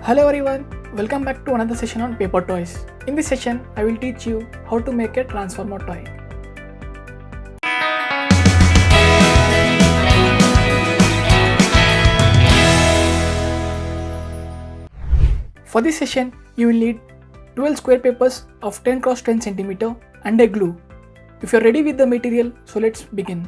Hello everyone, welcome back to another session on paper toys. In this session, I will teach you how to make a transformer toy. For this session, you will need 12 square papers of 10 x 10 cm and a glue. If you are ready with the material, so let's begin.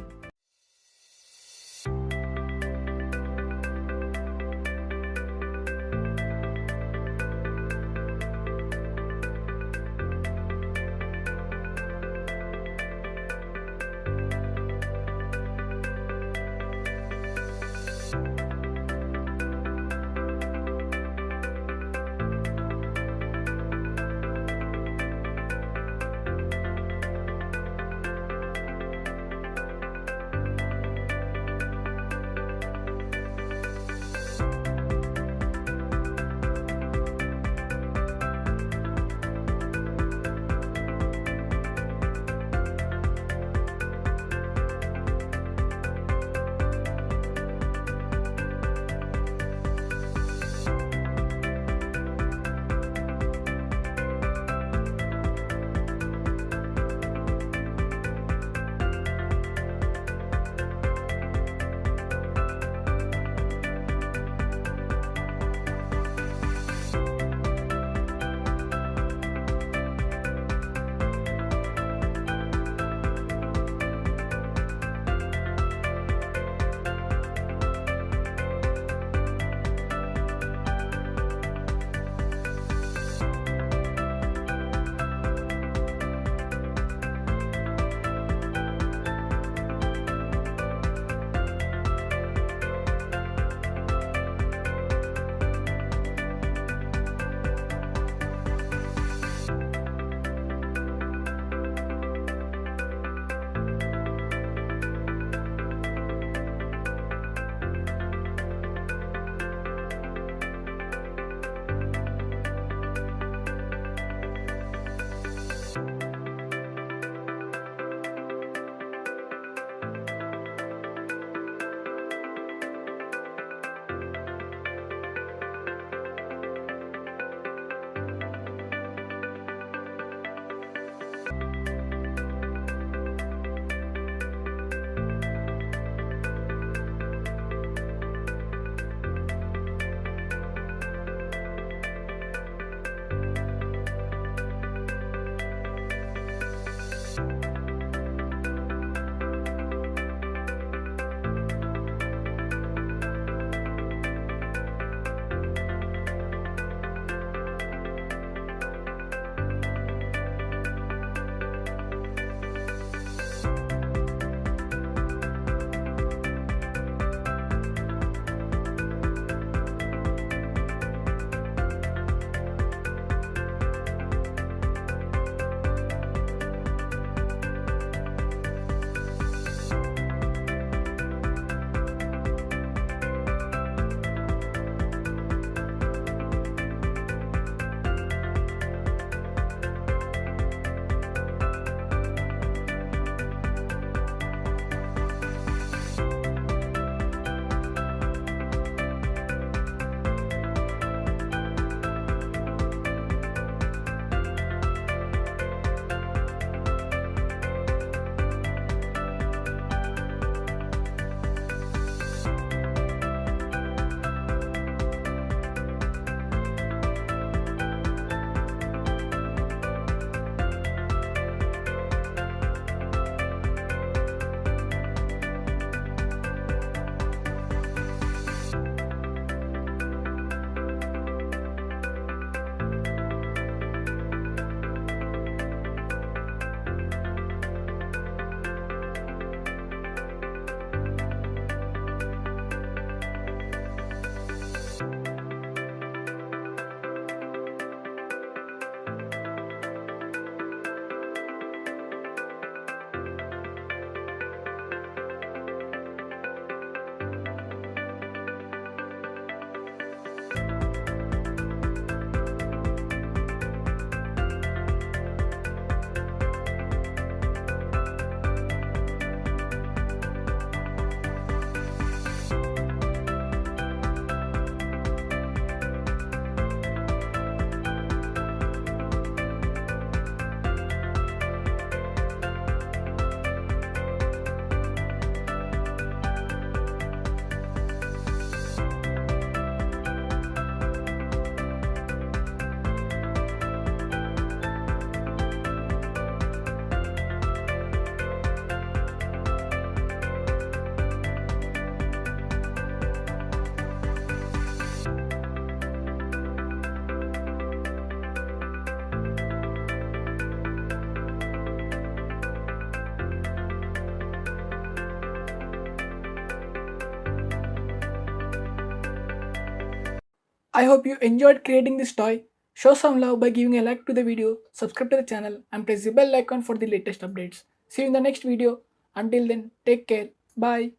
I hope you enjoyed creating this toy. Show some love by giving a like to the video, subscribe to the channel and press the bell icon for the latest updates. See you in the next video. Until then, take care. Bye.